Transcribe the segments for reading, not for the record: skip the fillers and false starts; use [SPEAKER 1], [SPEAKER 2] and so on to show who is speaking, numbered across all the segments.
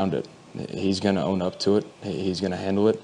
[SPEAKER 1] around it. He's going to own up to it. He's going to handle it.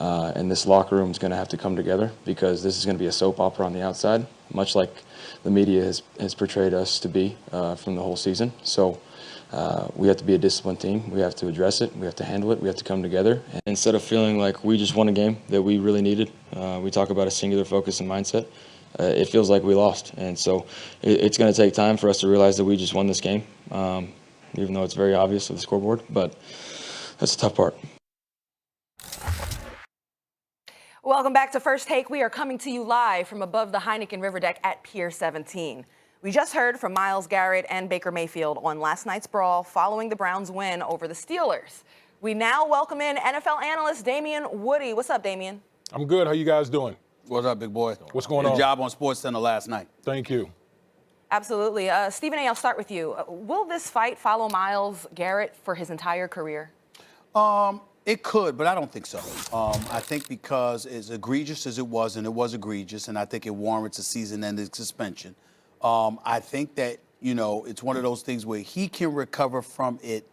[SPEAKER 1] And this locker room is going to have to come together because this is going to be a soap opera on the outside, much like the media has portrayed us to be from the whole season. So we have to be a disciplined team. We have to address it. We have to handle it. We have to come together. And instead of feeling like we just won a game that we really needed, we talk about a singular focus and mindset. It feels like we lost. And so it's going to take time for us to realize that we just won this game, even though it's very obvious with the scoreboard. But that's the tough part.
[SPEAKER 2] Welcome back to First Take. We are coming to you live from above the Heineken River Deck at Pier 17. We just heard from Myles Garrett and Baker Mayfield on last night's brawl following the Browns' win over the Steelers. We now welcome in NFL analyst Damien Woody. What's up, Damien?
[SPEAKER 3] I'm good. How you guys doing?
[SPEAKER 4] What's up, big boy?
[SPEAKER 3] What's going on?
[SPEAKER 4] Good job on SportsCenter last night.
[SPEAKER 3] Thank you.
[SPEAKER 2] Absolutely. Stephen A., I'll start with you. Will this fight follow Myles Garrett for his entire career?
[SPEAKER 4] It could, but I don't think so. I think because as egregious as it was, and it was egregious, and I think it warrants a season-ending suspension. I think that, it's one of those things where he can recover from it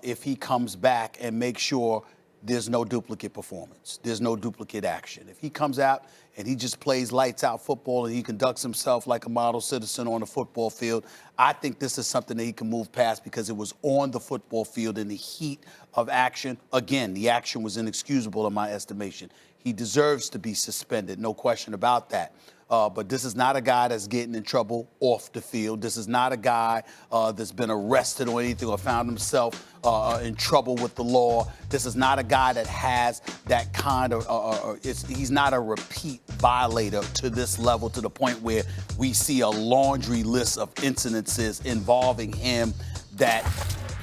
[SPEAKER 4] if he comes back and make sure there's no duplicate performance. There's no duplicate action. If he comes out and he just plays lights out football and he conducts himself like a model citizen on the football field, I think this is something that he can move past because it was on the football field in the heat of action. Again, the action was inexcusable in my estimation. He deserves to be suspended, no question about that. But this is not a guy that's getting in trouble off the field. This is not a guy that's been arrested or anything or found himself in trouble with the law. This is not a guy that has that kind of, he's not a repeat violator to this level, to the point where we see a laundry list of incidences involving him that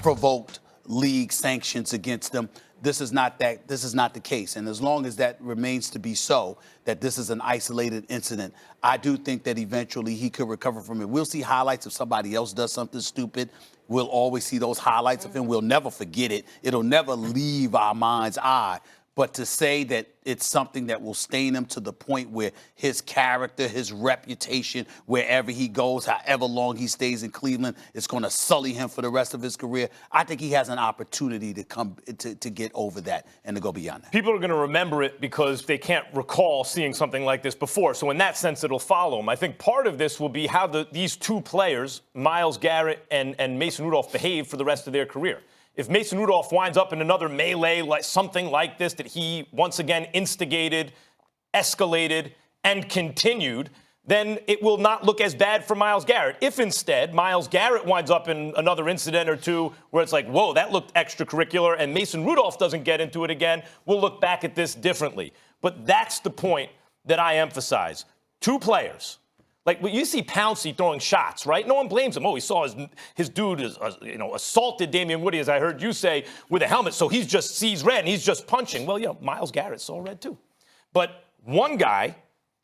[SPEAKER 4] provoked league sanctions against him. This is not the case. And as long as that remains to be so, that this is an isolated incident, I do think that eventually he could recover from it. We'll see highlights if somebody else does something stupid. We'll always see those highlights of him. We'll never forget it. It'll never leave our mind's eye. But to say that it's something that will stain him to the point where his character, his reputation, wherever he goes, however long he stays in Cleveland, is going to sully him for the rest of his career, I think he has an opportunity to come to get over that and to go beyond that.
[SPEAKER 5] People are going to remember it because they can't recall seeing something like this before. So in that sense, it'll follow him. I think part of this will be how these two players, Myles Garrett and Mason Rudolph, behave for the rest of their career. If Mason Rudolph winds up in another melee, like something like this, that he once again instigated, escalated, and continued, then it will not look as bad for Myles Garrett. If instead Myles Garrett winds up in another incident or two where it's like, whoa, that looked extracurricular, and Mason Rudolph doesn't get into it again, we'll look back at this differently. But that's the point that I emphasize. Two players. Like, you see Pouncey throwing shots, right? No one blames him. Oh, he saw his dude assaulted Damien Woody, as I heard you say, with a helmet, so he just sees red and he's just punching. Well, Myles Garrett saw red too. But one guy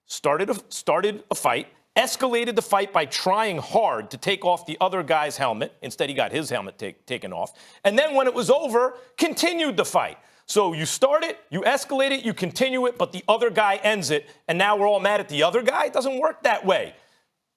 [SPEAKER 5] started a fight, escalated the fight by trying hard to take off the other guy's helmet. Instead, he got his helmet taken off. And then when it was over, continued the fight. So you start it, you escalate it, you continue it, but the other guy ends it, and now we're all mad at the other guy? It doesn't work that way.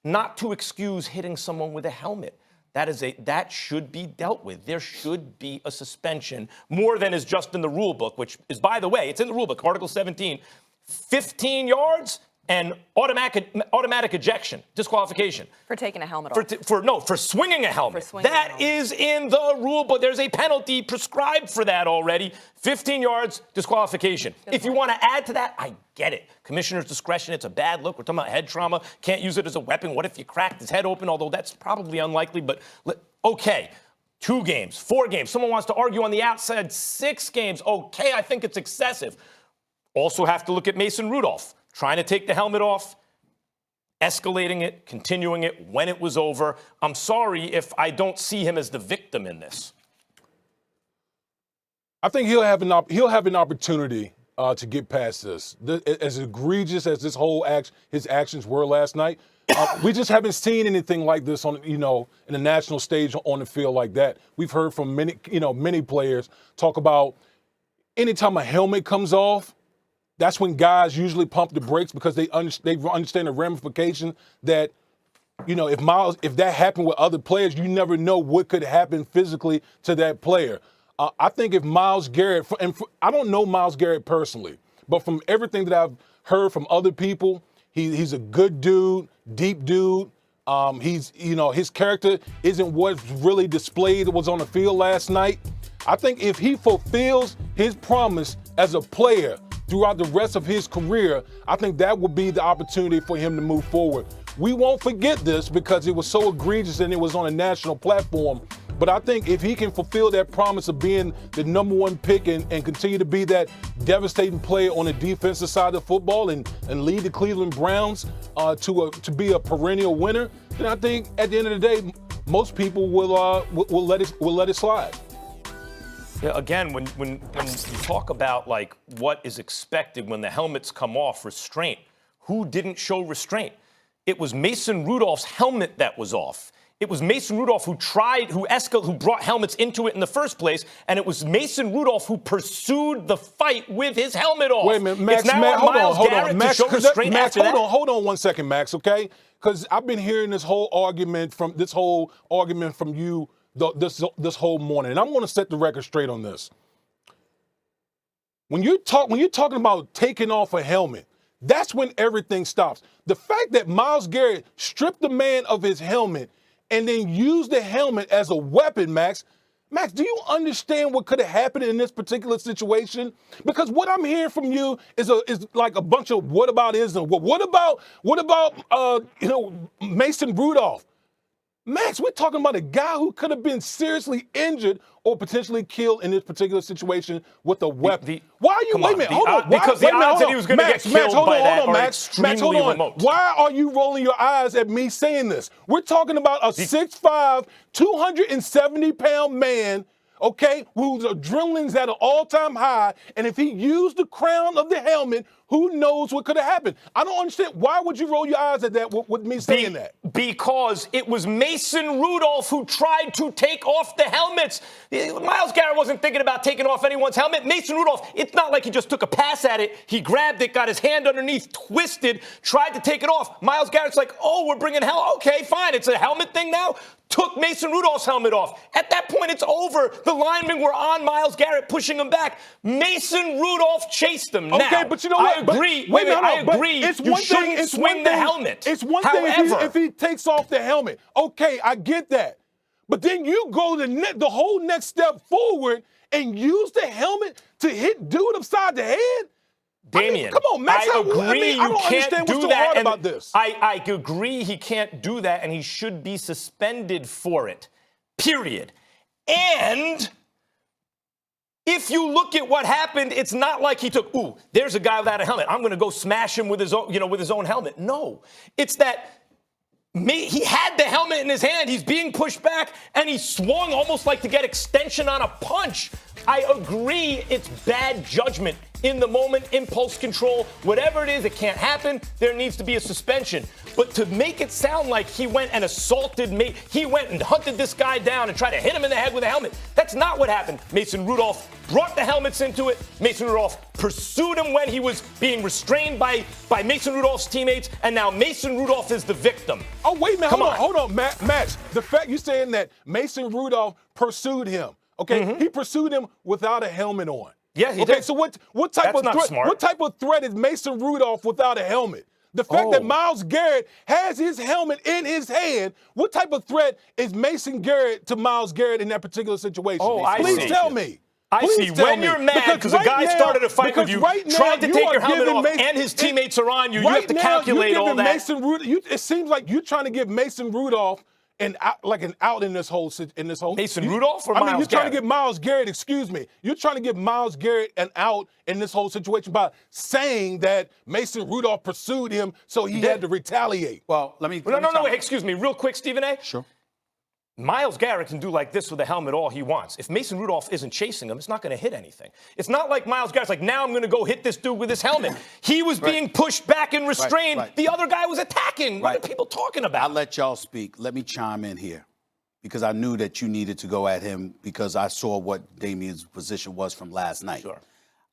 [SPEAKER 5] Not to excuse hitting someone with a helmet. That should be dealt with. There should be a suspension, more than is just in the rule book, which is, by the way, it's in the rule book, Article 17, 15 yards and automatic ejection, disqualification.
[SPEAKER 2] For taking a helmet off.
[SPEAKER 5] For swinging a helmet. That is in the rule book. There's a penalty prescribed for that already. 15 yards, disqualification. If you want to add to that, I get it. Commissioner's discretion, it's a bad look. We're talking about head trauma. Can't use it as a weapon. What if you cracked his head open? Although that's probably unlikely, but okay. 2 games, 4 games. Someone wants to argue on the outside, 6 games. Okay, I think it's excessive. Also have to look at Mason Rudolph. Trying to take the helmet off, escalating it, continuing it when it was over. I'm sorry if I don't see him as the victim in this.
[SPEAKER 3] I think he'll have an opportunity to get past this. As egregious as this whole his actions were last night, we just haven't seen anything like this on in the national stage on the field like that. We've heard from many players talk about anytime a helmet comes off. That's when guys usually pump the brakes because they understand the ramification that, if that happened with other players, you never know what could happen physically to that player. I think if Myles Garrett, I don't know Myles Garrett personally, but from everything that I've heard from other people, he's a good dude, deep dude. His character isn't what's really displayed that was on the field last night. I think if he fulfills his promise as a player throughout the rest of his career, I think that would be the opportunity for him to move forward. We won't forget this because it was so egregious and it was on a national platform. But I think if he can fulfill that promise of being the #1 pick and continue to be that devastating player on the defensive side of football and lead the Cleveland Browns to be a perennial winner, then I think at the end of the day, most people will let it slide.
[SPEAKER 5] Yeah, again, when you talk about like what is expected when the helmets come off, restraint, who didn't show restraint? It was Mason Rudolph's helmet that was off. It was Mason Rudolph who brought helmets into it in the first place, and it was Mason Rudolph who pursued the fight with his helmet off.
[SPEAKER 3] Wait a minute, Max.
[SPEAKER 5] It's now
[SPEAKER 3] hold
[SPEAKER 5] Myles
[SPEAKER 3] on,
[SPEAKER 5] Garrett
[SPEAKER 3] Max.
[SPEAKER 5] to show restraint
[SPEAKER 3] Max,
[SPEAKER 5] after that.
[SPEAKER 3] hold on 1 second, Max. Okay, because I've been hearing this whole argument from you this whole morning, and I'm going to set the record straight on this. When you're talking about taking off a helmet, that's when everything stops. The fact that Myles Garrett stripped the man of his helmet and then used the helmet as a weapon, Max, do you understand what could have happened in this particular situation? Because what I'm hearing from you is like a bunch of whataboutism. What about Mason Rudolph? Max, we're talking about a guy who could have been seriously injured or potentially killed in this particular situation with a weapon. Why are you, wait a minute, hold on.
[SPEAKER 5] Because the odds that he was going to get killed by that are extremely remote.
[SPEAKER 3] Why are you rolling your eyes at me saying this? We're talking about a 6'5", 270-pound man, okay, whose adrenaline's at an all-time high, and if he used the crown of the helmet, who knows what could have happened? I don't understand. Why would you roll your eyes at that with me saying that?
[SPEAKER 5] Because it was Mason Rudolph who tried to take off the helmets. Myles Garrett wasn't thinking about taking off anyone's helmet. Mason Rudolph, it's not like he just took a pass at it. He grabbed it, got his hand underneath, twisted, tried to take it off. Myles Garrett's like, oh, we're bringing okay, fine. It's a helmet thing now. Took Mason Rudolph's helmet off. At that point, it's over. The linemen were on Myles Garrett, pushing him back. Mason Rudolph chased him.
[SPEAKER 3] Okay,
[SPEAKER 5] now,
[SPEAKER 3] but you know what?
[SPEAKER 5] I agree. I agree. You shouldn't swing the helmet.
[SPEAKER 3] It's one thing if he takes off the helmet. Okay, I get that. But then you go the whole next step forward and use the helmet to hit dude upside the head?
[SPEAKER 5] Damian,
[SPEAKER 3] come on, Max.
[SPEAKER 5] I agree
[SPEAKER 3] I don't
[SPEAKER 5] you can't do that.
[SPEAKER 3] And about this.
[SPEAKER 5] I agree he can't do that, and he should be suspended for it. Period. And if you look at what happened, it's not like he took, there's a guy without a helmet. I'm going to go smash him with his own helmet. No, it's that he had the helmet in his hand. He's being pushed back, and he swung almost like to get extension on a punch. I agree it's bad judgment. In the moment, impulse control, whatever it is, it can't happen. There needs to be a suspension. But to make it sound like he went and he went and hunted this guy down and tried to hit him in the head with a helmet, that's not what happened. Mason Rudolph brought the helmets into it. Mason Rudolph pursued him when he was being restrained by Mason Rudolph's teammates, and now Mason Rudolph is the victim.
[SPEAKER 3] Oh, wait a minute. Hold on, Max. The fact you're saying that Mason Rudolph pursued him, okay? He pursued him without a helmet on.
[SPEAKER 5] Yeah, he
[SPEAKER 3] did.
[SPEAKER 5] did.
[SPEAKER 3] So what type
[SPEAKER 5] That's
[SPEAKER 3] of
[SPEAKER 5] not
[SPEAKER 3] threat?
[SPEAKER 5] smart.
[SPEAKER 3] What type of threat is Mason Rudolph without a helmet? The fact that Myles Garrett has his helmet in his hand, what type of threat is Mason Garrett to Myles Garrett in that particular situation? Please tell me.
[SPEAKER 5] I see. When you're mad because a guy started a fight with you, tried to take your helmet off, and his teammates are on you, you have to calculate all that.
[SPEAKER 3] It seems like you're trying to give Mason Rudolph an out in this whole
[SPEAKER 5] Mason Rudolph or Myles Garrett?
[SPEAKER 3] You're trying to give Myles Garrett, excuse me. You're trying to give Myles Garrett an out in this whole situation by saying that Mason Rudolph pursued him, so he had to retaliate.
[SPEAKER 4] Well, let me.
[SPEAKER 5] No, wait, excuse me, real quick, Stephen A.
[SPEAKER 4] Sure.
[SPEAKER 5] Myles Garrett can do like this with a helmet all he wants. If Mason Rudolph isn't chasing him, it's not going to hit anything. It's not like Myles Garrett's like, now I'm going to go hit this dude with his helmet. He was being pushed back and restrained.
[SPEAKER 4] Right.
[SPEAKER 5] The other guy was attacking. What are people talking about?
[SPEAKER 4] I'll let y'all speak. Let me chime in here because I knew that you needed to go at him because I saw what Damian's position was from last night.
[SPEAKER 5] Sure.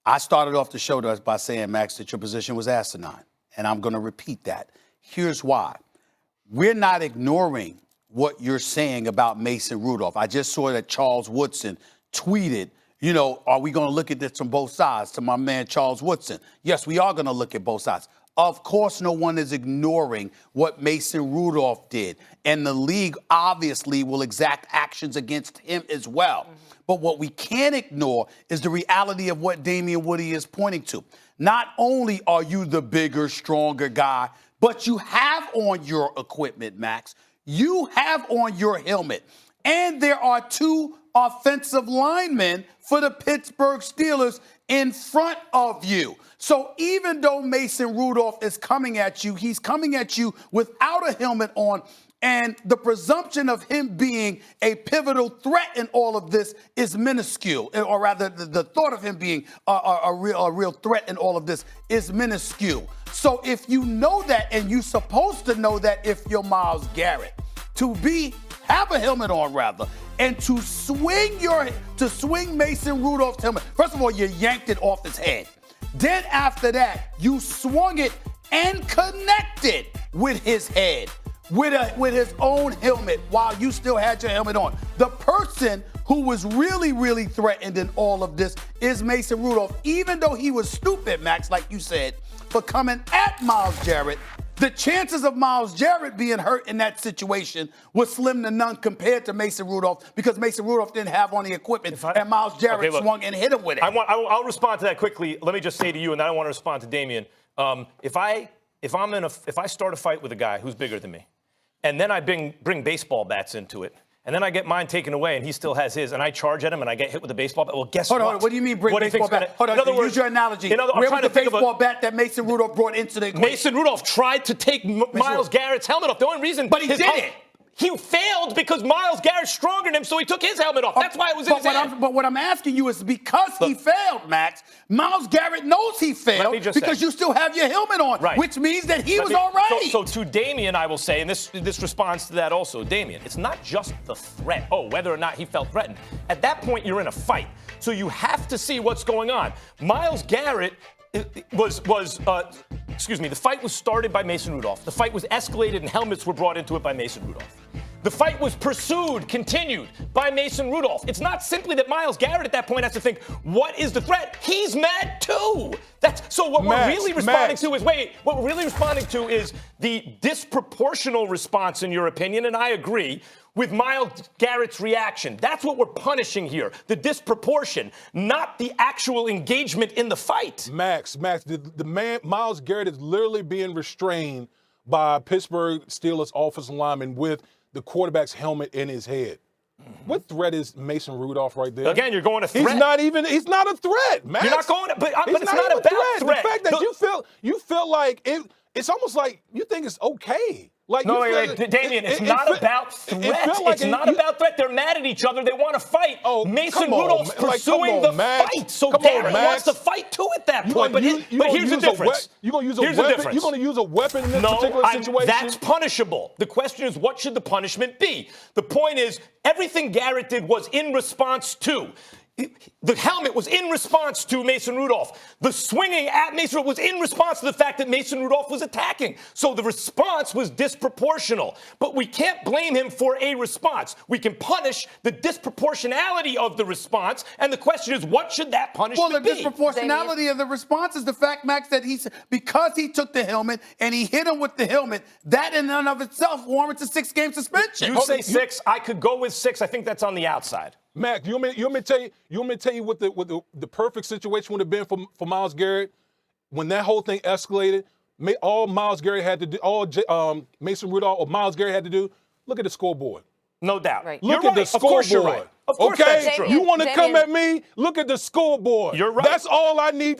[SPEAKER 4] I started off the show by saying, Max, that your position was asinine, and I'm going to repeat that. Here's why. We're not ignoring what you're saying about Mason Rudolph. I just saw that Charles Woodson tweeted, you know, are we going to look at this from both sides? To my man Charles Woodson. Yes, we are going to look at both sides. Of course, no one is ignoring what Mason Rudolph did. And the league obviously will exact actions against him as well. But what we can't ignore is the reality of what Damian Woody is pointing to. Not only are you the bigger, stronger guy, but you have on your equipment, Max. You have on your helmet. And there are 2 offensive linemen for the Pittsburgh Steelers in front of you. So even though Mason Rudolph is coming at you, he's coming at you without a helmet on. And the presumption of him being a pivotal threat in all of this is minuscule, or rather, the thought of him being a real threat in all of this is minuscule. So if you know that, and you're supposed to know that if you're Myles Garrett, have a helmet on rather, and to swing Mason Rudolph's helmet. First of all, you yanked it off his head. Then after that, you swung it and connected with his head, with his own helmet while you still had your helmet on. The person who was really, really threatened in all of this is Mason Rudolph. Even though he was stupid, Max, like you said, for coming at Myles Garrett, the chances of Myles Garrett being hurt in that situation was slim to none compared to Mason Rudolph, because Mason Rudolph didn't have on the equipment and Myles Garrett swung and hit him with it.
[SPEAKER 5] I'll respond to that quickly. Let me just say to you, and then I want to respond to Damian. If I start a fight with a guy who's bigger than me, and then I bring baseball bats into it, and then I get mine taken away, and he still has his, and I charge at him, and I get hit with a baseball bat. Well, guess what?
[SPEAKER 4] Hold on. What do you mean bring baseball bat? Hold on. Use your analogy. Where was the baseball bat that Mason Rudolph brought into the equation?
[SPEAKER 5] Mason Rudolph tried to take Myles Garrett's helmet off. The only reason,
[SPEAKER 4] but he did it.
[SPEAKER 5] He failed because Myles Garrett's stronger than him, so he took his helmet off. That's why it was in his hand.
[SPEAKER 4] But what I'm asking you is, because he failed, Max, Myles Garrett knows he failed because you still have your helmet on, which means that he was all right.
[SPEAKER 5] So to Damian, I will say, and this responds to that also, Damian, it's not just the threat, whether or not he felt threatened. At that point, you're in a fight, so you have to see what's going on. Myles Garrett the fight was started by Mason Rudolph. The fight was escalated and helmets were brought into it by Mason Rudolph. The fight was pursued, continued by Mason Rudolph. It's not simply that Myles Garrett at that point has to think, what is the threat? He's mad too. What we're really responding to is the disproportional response, in your opinion, and I agree, with Myles Garrett's reaction. That's what we're punishing here, the disproportion, not the actual engagement in the fight.
[SPEAKER 3] Max, the man, Myles Garrett, is literally being restrained by Pittsburgh Steelers offensive lineman with the quarterback's helmet in his head. What threat is Mason Rudolph right there?
[SPEAKER 5] Again, you're going to threat.
[SPEAKER 3] He's not a threat, Max.
[SPEAKER 5] You're not going to, but it's not about threat.
[SPEAKER 3] The fact that you feel like it's almost like you think it's okay.
[SPEAKER 5] Damian, it's not about threat. It's not about threat. They're mad at each other. They want to fight. Mason Rudolph's pursuing the fight. So Garrett wants to fight too at that point. But here's the difference.
[SPEAKER 3] You're going to use a weapon? You're going to use a weapon in this particular situation?
[SPEAKER 5] That's punishable. The question is, what should the punishment be? The point is, everything Garrett did was in response to. The helmet was in response to Mason Rudolph. The swinging at Mason Rudolph was in response to the fact that Mason Rudolph was attacking. So the response was disproportional. But we can't blame him for a response. We can punish the disproportionality of the response. And the question is, what should that punishment be?
[SPEAKER 4] Well, the disproportionality of the response is the fact, Max, that because he took the helmet and he hit him with the helmet, that in and of itself warrants a 6-game suspension.
[SPEAKER 5] You say 6. I could go with 6. I think that's on the outside.
[SPEAKER 3] Mac, you want me to tell you what the perfect situation would have been for Myles Garrett when that whole thing escalated? All Myles Garrett had to do, Mason Rudolph or Myles Garrett had to do, look at the scoreboard.
[SPEAKER 5] No doubt.
[SPEAKER 2] Right.
[SPEAKER 3] Look at the scoreboard.
[SPEAKER 5] Of course you're right. Of course that's true.
[SPEAKER 3] You want to come at me? Look at the scoreboard.
[SPEAKER 5] You're right.
[SPEAKER 3] That's all I need.